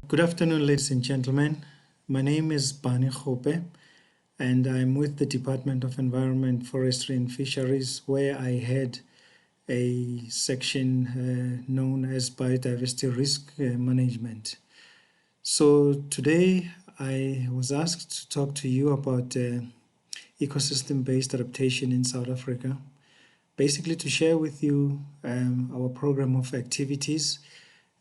Good afternoon, ladies and gentlemen. My name is Barney Kgope, and I'm with the Department of Environment, Forestry and Fisheries, where I head a section known as Biodiversity Risk Management. So today I was asked to talk to you about ecosystem-based adaptation in South Africa, basically to share with you our program of activities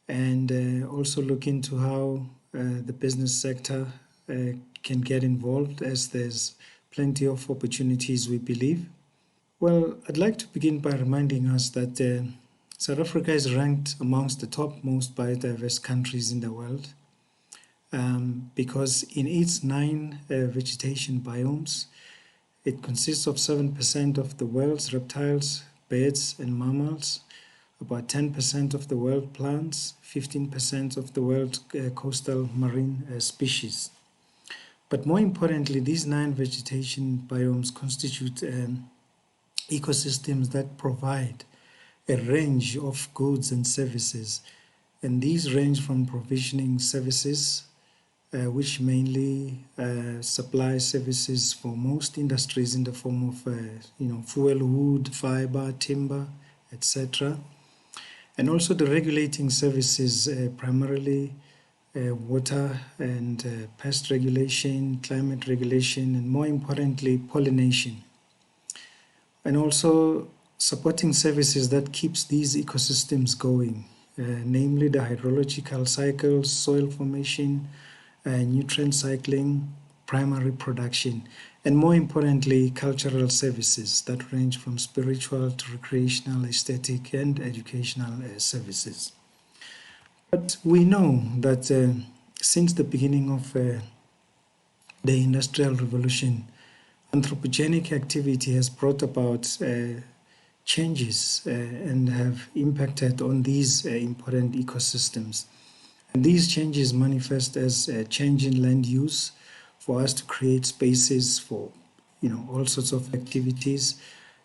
and also look into how the business sector can get involved, as there's plenty of opportunities, we believe. Well, I'd like to begin by reminding us that South Africa is ranked amongst the top most biodiverse countries in the world because in its 9 vegetation biomes, it consists of 7% of the world's reptiles, birds and mammals, about 10% of the world plants, 15% of the world coastal marine species. But more importantly, these 9 vegetation biomes constitute ecosystems that provide a range of goods and services. And these range from provisioning services, which mainly supply services for most industries in the form of fuel, wood, fiber, timber, etc., and also the regulating services, primarily water and pest regulation, climate regulation, and more importantly, pollination. And also supporting services that keeps these ecosystems going, namely the hydrological cycles, soil formation, nutrient cycling, primary production, and more importantly, cultural services that range from spiritual to recreational, aesthetic, and educational services. But we know that since the beginning of the Industrial Revolution, anthropogenic activity has brought about changes and have impacted on these important ecosystems. And these changes manifest as a change in land use, for us to create spaces for all sorts of activities,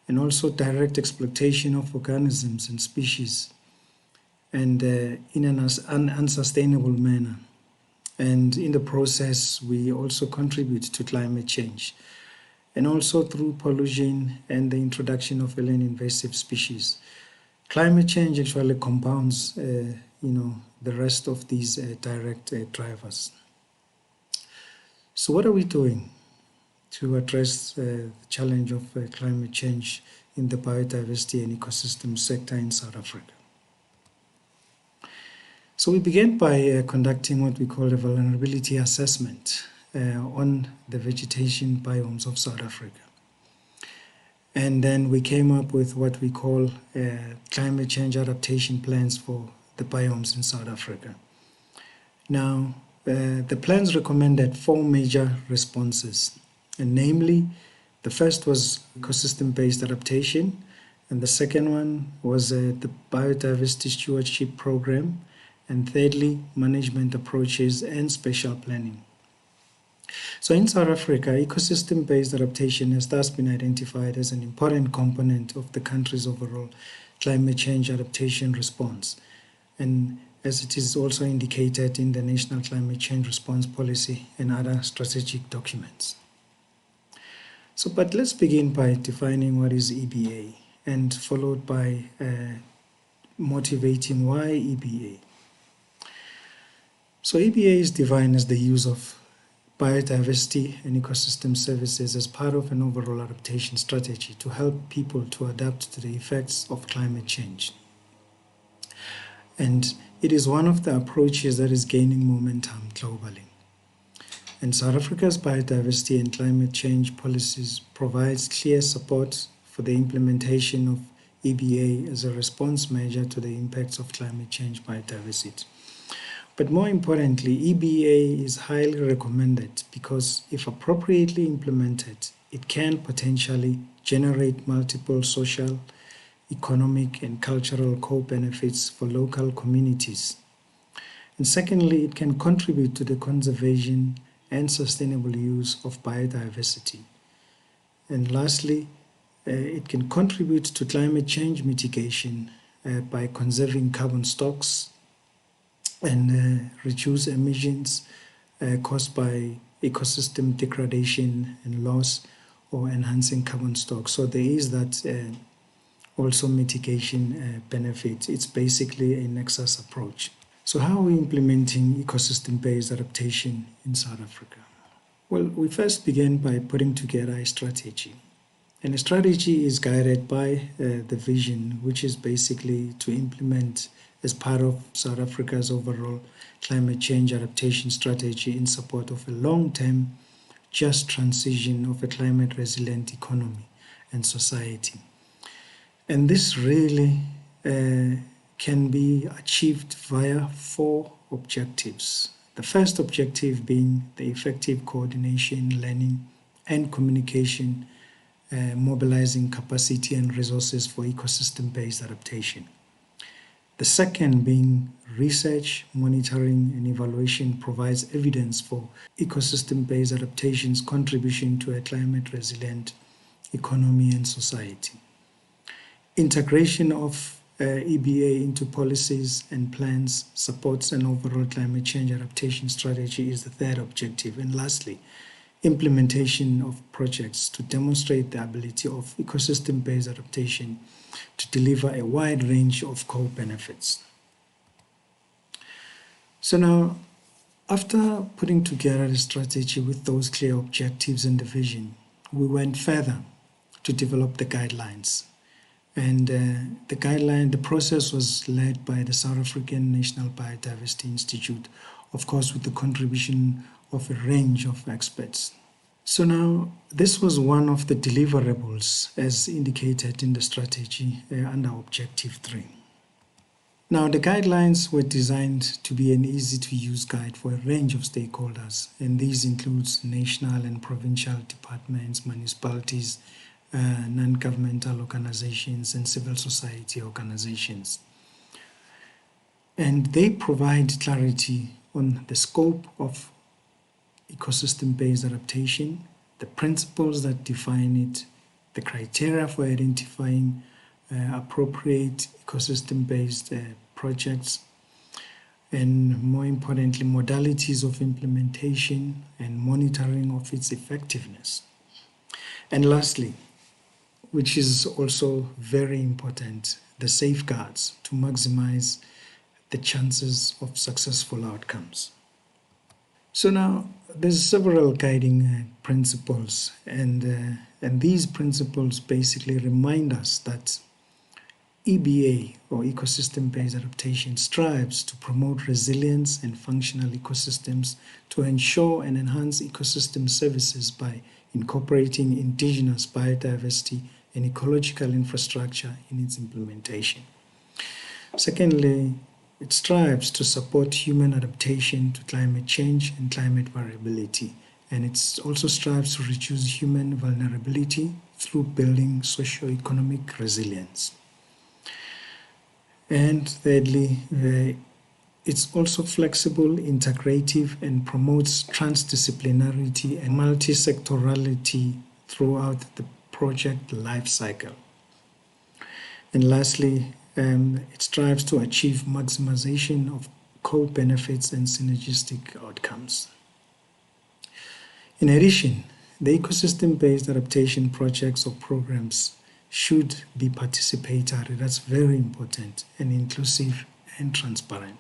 and also direct exploitation of organisms and species, and in an unsustainable manner. And in the process, we also contribute to climate change, and also through pollution and the introduction of alien invasive species. Climate change actually compounds the rest of these direct drivers. So what are we doing to address the challenge of climate change in the biodiversity and ecosystem sector in South Africa? So we began by conducting what we call a vulnerability assessment on the vegetation biomes of South Africa. And then we came up with what we call climate change adaptation plans for the biomes in South Africa. Now, the plans recommended 4 major responses, and namely, the first was ecosystem-based adaptation, and the second one was the biodiversity stewardship program, and thirdly, management approaches and spatial planning. So in South Africa, ecosystem-based adaptation has thus been identified as an important component of the country's overall climate change adaptation response, and as it is also indicated in the National Climate Change Response Policy and other strategic documents. So, but let's begin by defining what is EbA, and followed by motivating why EbA. So EbA is defined as the use of biodiversity and ecosystem services as part of an overall adaptation strategy to help people to adapt to the effects of climate change. And it is one of the approaches that is gaining momentum globally. And South Africa's biodiversity and climate change policies provides clear support for the implementation of EbA as a response measure to the impacts of climate change biodiversity. But more importantly, EbA is highly recommended because if appropriately implemented, it can potentially generate multiple social, economic and cultural co-benefits for local communities. And secondly, it can contribute to the conservation and sustainable use of biodiversity. And lastly, it can contribute to climate change mitigation by conserving carbon stocks and reduce emissions caused by ecosystem degradation and loss, or enhancing carbon stock. So there is that also mitigation benefit. It's basically a nexus approach. So how are we implementing ecosystem-based adaptation in South Africa? Well, we first begin by putting together a strategy. And a strategy is guided by the vision, which is basically to implement as part of South Africa's overall climate change adaptation strategy in support of a long-term just transition of a climate-resilient economy and society. And this really can be achieved via 4 objectives. The first objective being the effective coordination, learning, and communication, mobilizing capacity and resources for ecosystem-based adaptation. The second being research, monitoring, and evaluation provides evidence for ecosystem-based adaptation's contribution to a climate-resilient economy and society. Integration of EbA into policies and plans supports an overall climate change adaptation strategy is the third objective. And lastly, implementation of projects to demonstrate the ability of ecosystem-based adaptation to deliver a wide range of core benefits. So now, after putting together the strategy with those clear objectives and the vision, we went further to develop the guidelines. And the process was led by the South African National Biodiversity Institute, of course with the contribution of a range of experts. So now, this was one of the deliverables as indicated in the strategy under Objective 3. Now, the guidelines were designed to be an easy-to-use guide for a range of stakeholders, and these include national and provincial departments, municipalities, non-governmental organizations, and civil society organizations. And they provide clarity on the scope of ecosystem-based adaptation, the principles that define it, the criteria for identifying appropriate ecosystem-based projects, and more importantly, modalities of implementation and monitoring of its effectiveness. And lastly, which is also very important, the safeguards to maximize the chances of successful outcomes. So now, there's several guiding principles, and these principles basically remind us that EbA, or ecosystem-based adaptation, strives to promote resilience and functional ecosystems to ensure and enhance ecosystem services by incorporating indigenous biodiversity and ecological infrastructure in its implementation. Secondly, it strives to support human adaptation to climate change and climate variability, and it also strives to reduce human vulnerability through building socio-economic resilience. And thirdly, it's also flexible, integrative, and promotes transdisciplinarity and multi-sectorality throughout the project life cycle. And lastly, it strives to achieve maximization of co-benefits and synergistic outcomes. In addition, the ecosystem-based adaptation projects or programs should be participatory. That's very important, and inclusive and transparent.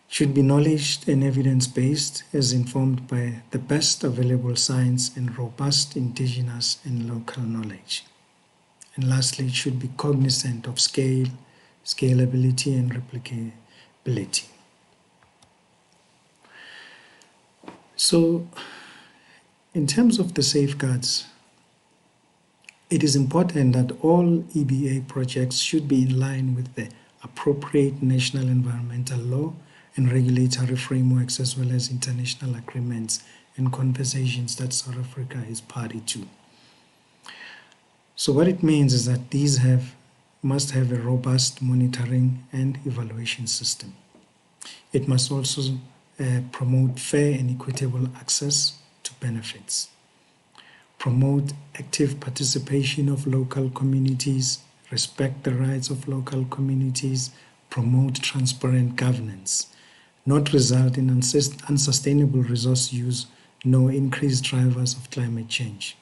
Should be knowledge and evidence-based as informed by the best available science and robust indigenous and local knowledge. And lastly, it should be cognizant of scale, scalability, and replicability. So, in terms of the safeguards, it is important that all EbA projects should be in line with the appropriate national environmental law and regulatory frameworks, as well as international agreements and conversations that South Africa is party to. So what it means is that these must have a robust monitoring and evaluation system. It must also promote fair and equitable access to benefits, promote active participation of local communities, respect the rights of local communities, promote transparent governance, not result in unsustainable resource use, nor increase drivers of climate change.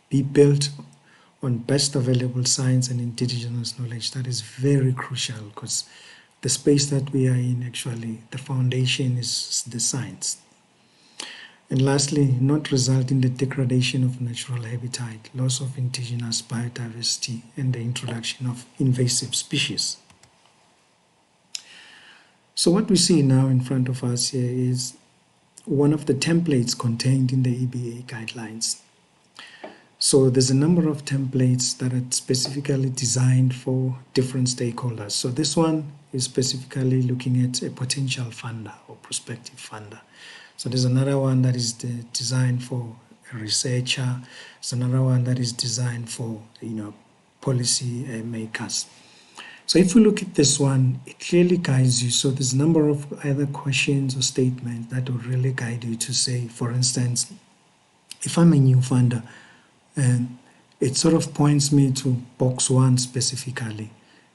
Be built on best available science and indigenous knowledge. That is very crucial because the space that we are in, actually, the foundation is the science. And lastly, not result in the degradation of natural habitat, loss of indigenous biodiversity, and the introduction of invasive species. So what we see now in front of us here is one of the templates contained in the EbA guidelines. So there's a number of templates that are specifically designed for different stakeholders. So this one is specifically looking at a potential funder or prospective funder. So there's another one that is designed for a researcher. There's another one that is designed for, policy makers. So if we look at this one, it clearly guides you. So there's a number of either questions or statements that will really guide you to say, for instance, if I'm a new funder, it sort of points me to box 1 specifically.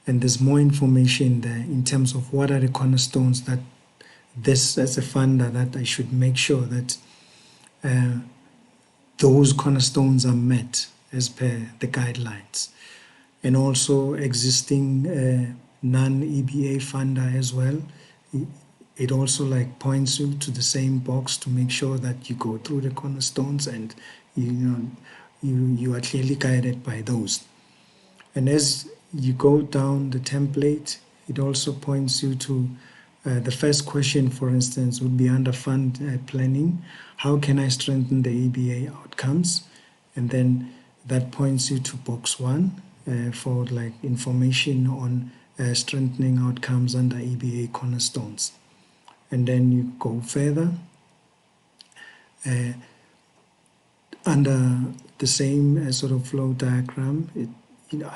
And there's more information there in terms of what are the cornerstones that this, as a funder, that I should make sure that those cornerstones are met as per the guidelines. And also existing non-EbA funder as well. It also points you to the same box to make sure that you go through the cornerstones and you are clearly guided by those. And as you go down the template, it also points you to the first question, for instance, would be under fund planning. How can I strengthen the EbA outcomes? And then that points you to box 1 for information on strengthening outcomes under EbA cornerstones. And then you go further. Under the same sort of flow diagram,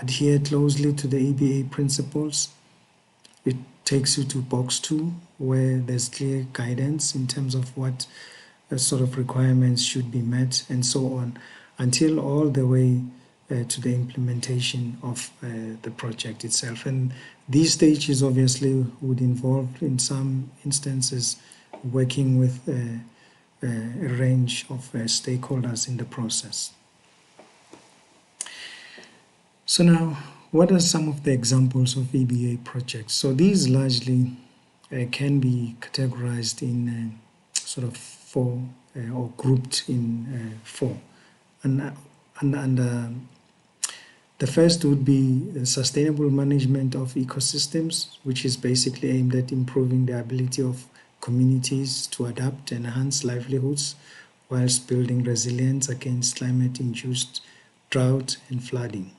adhere closely to the EbA principles. It takes you to box 2, where there's clear guidance in terms of what sort of requirements should be met, and so on, until all the way to the implementation of the project itself. And these stages obviously would involve, in some instances, working with a range of stakeholders in the process. So now, what are some of the examples of EbA projects? So these largely can be categorized in sort of 4 or grouped in 4. And the first would be sustainable management of ecosystems, which is basically aimed at improving the ability of communities to adapt and enhance livelihoods whilst building resilience against climate-induced drought and flooding.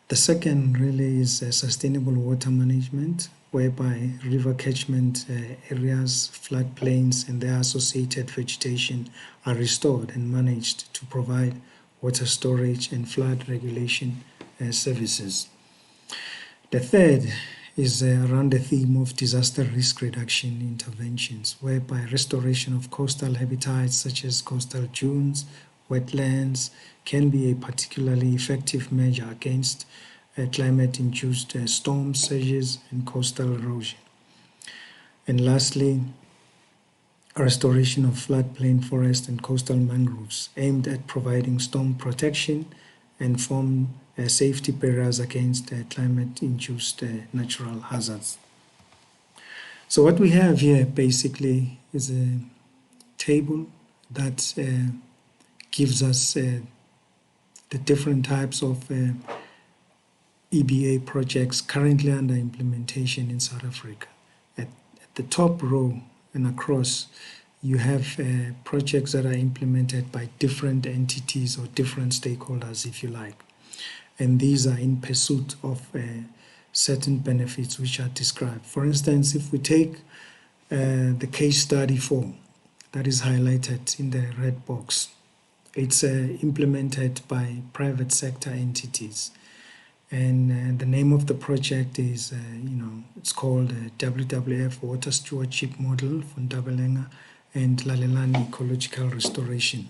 The second really is sustainable water management, whereby river catchment areas, floodplains, and their associated vegetation are restored and managed to provide water storage and flood regulation services. The third is around the theme of disaster risk reduction interventions, whereby restoration of coastal habitats such as coastal dunes, wetlands, can be a particularly effective measure against climate-induced storm surges and coastal erosion. And lastly, restoration of floodplain forest and coastal mangroves aimed at providing storm protection and form safety barriers against climate-induced natural hazards. So what we have here basically is a table that gives us the different types of EbA projects currently under implementation in South Africa. At the top row and across, you have projects that are implemented by different entities or different stakeholders, if you like. And these are in pursuit of certain benefits which are described. For instance, if we take the case study 4, that is highlighted in the red box, it's implemented by private sector entities. And the name of the project is, it's called WWF Water Stewardship Model for Ndabelenga and Lalelani Ecological Restoration.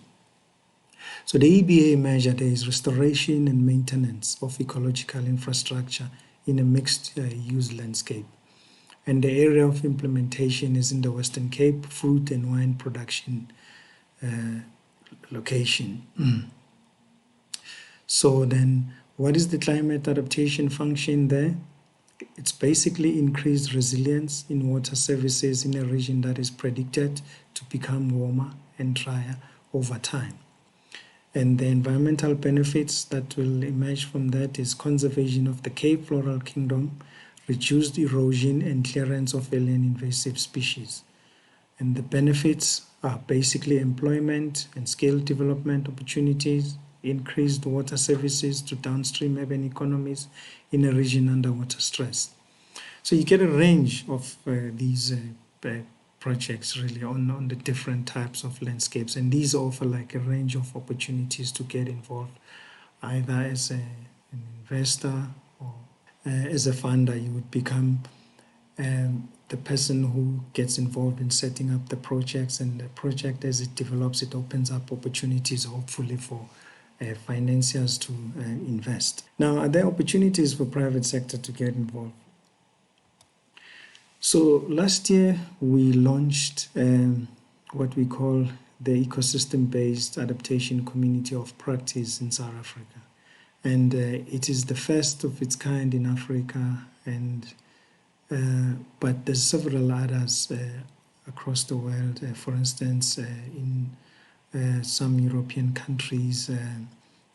So the EbA measure there is restoration and maintenance of ecological infrastructure in a mixed use landscape. And the area of implementation is in the Western Cape, fruit and wine production location. So then, what is the climate adaptation function there? It's basically increased resilience in water services in a region that is predicted to become warmer and drier over time. And the environmental benefits that will emerge from that is conservation of the Cape Floral Kingdom, reduced erosion and clearance of alien invasive species. And the benefits are basically employment and scale development opportunities, increased water services to downstream urban economies in a region under water stress. So you get a range of these projects really on the different types of landscapes, and these offer like a range of opportunities to get involved, either as an investor or as a funder. You would become the person who gets involved in setting up the projects, and the project as it develops, it opens up opportunities hopefully for financiers to invest. Now, are there opportunities for private sector to get involved? So last year we launched what we call the Ecosystem-Based Adaptation Community of Practice in South Africa. And it is the first of its kind in Africa, and but there's several others across the world, for instance, in some European countries,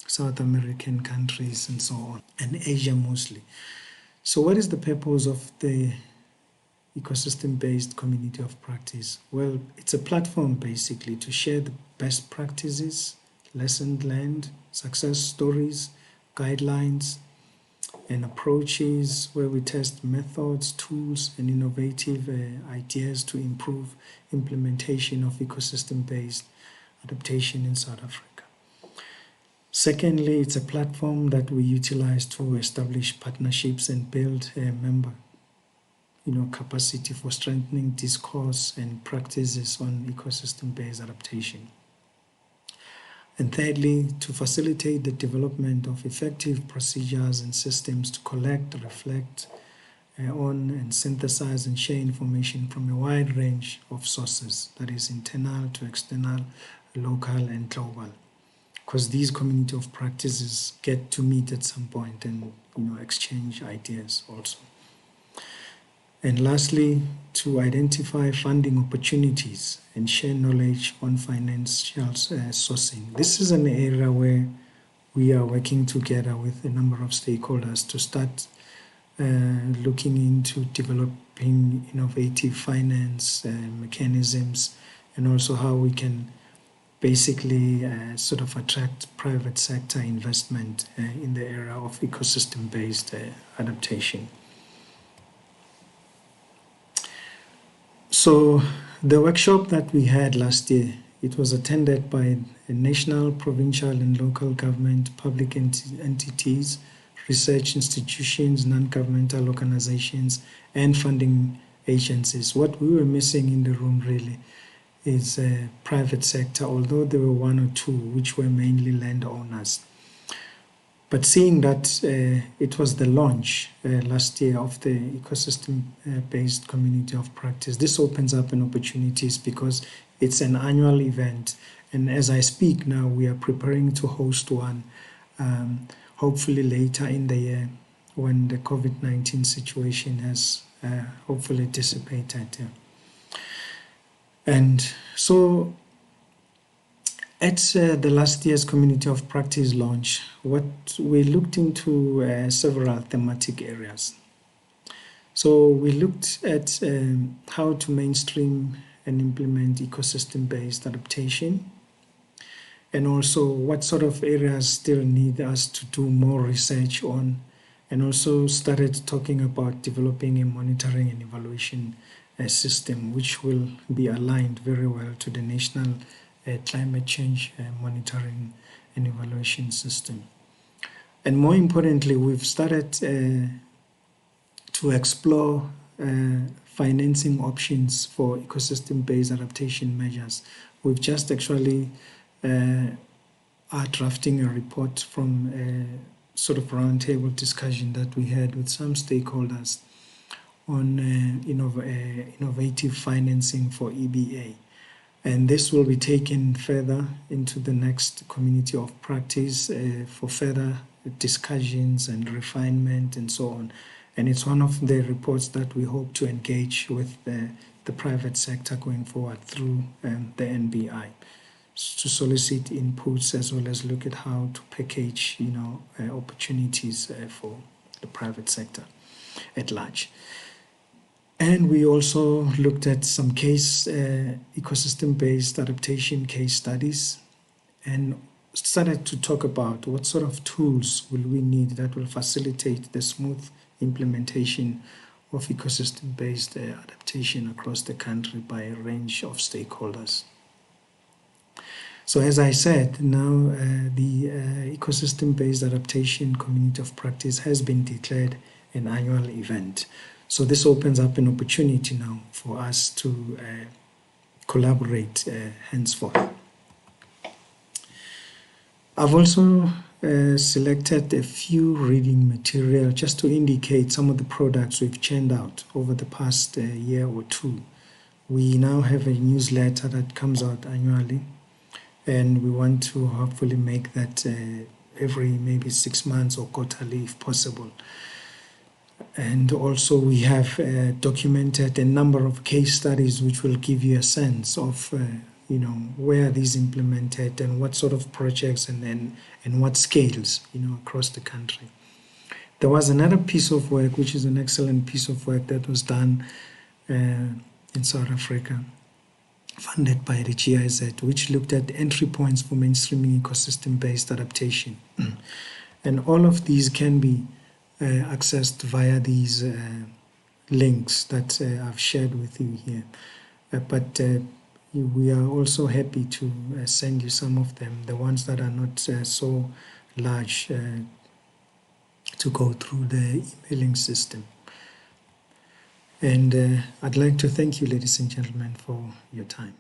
South American countries, and so on, and Asia mostly. So what is the purpose of the Ecosystem-Based Community of Practice? Well, it's a platform basically to share the best practices, lessons learned, success stories, guidelines, and approaches where we test methods, tools, and innovative ideas to improve implementation of ecosystem-based adaptation in South Africa. Secondly, it's a platform that we utilize to establish partnerships and build a member capacity for strengthening discourse and practices on ecosystem-based adaptation. And thirdly, to facilitate the development of effective procedures and systems to collect, reflect on, and synthesize and share information from a wide range of sources, that is internal to external, local and global. Because these community of practices get to meet at some point and exchange ideas also. And lastly, to identify funding opportunities and share knowledge on financial sourcing. This is an area where we are working together with a number of stakeholders to start looking into developing innovative finance mechanisms, and also how we can basically sort of attract private sector investment in the area of ecosystem-based adaptation. So the workshop that we had last year, it was attended by national, provincial and local government, public entities, research institutions, non-governmental organizations and funding agencies. What we were missing in the room really is private sector, although there were one or two which were mainly landowners. But seeing that it was the launch last year of the ecosystem-based community of practice, this opens up an opportunities because it's an annual event. And as I speak now, we are preparing to host one, hopefully later in the year when the COVID-19 situation has hopefully dissipated. And so at the last year's Community of Practice launch, what we looked into several thematic areas. So we looked at how to mainstream and implement ecosystem-based adaptation, and also what sort of areas still need us to do more research on, and also started talking about developing a monitoring and evaluation system which will be aligned very well to the national climate change monitoring and evaluation system. And more importantly, we've started to explore financing options for ecosystem-based adaptation measures. We've just actually are drafting a report from sort of roundtable discussion that we had with some stakeholders on innovative financing for EbA. And this will be taken further into the next community of practice for further discussions and refinement and so on. And it's one of the reports that we hope to engage with the private sector going forward through the NBI, to solicit inputs as well as look at how to package, opportunities for the private sector at large. And we also looked at some case ecosystem-based adaptation case studies and started to talk about what sort of tools will we need that will facilitate the smooth implementation of ecosystem-based adaptation across the country by a range of stakeholders. So as I said, now the ecosystem-based adaptation community of practice has been declared an annual event. So this opens up an opportunity now for us to collaborate henceforth. I've also selected a few reading material just to indicate some of the products we've churned out over the past year or two. We now have a newsletter that comes out annually, and we want to hopefully make that every maybe 6 months or quarterly if possible. And also we have documented a number of case studies which will give you a sense of where these implemented and what sort of projects and what scales across the country. There was another piece of work which is an excellent piece of work that was done in South Africa, funded by the GIZ, which looked at entry points for mainstreaming ecosystem-based adaptation. And all of these can be accessed via these links that I've shared with you here. But we are also happy to send you some of them, the ones that are not so large, to go through the emailing system. And I'd like to thank you, ladies and gentlemen, for your time.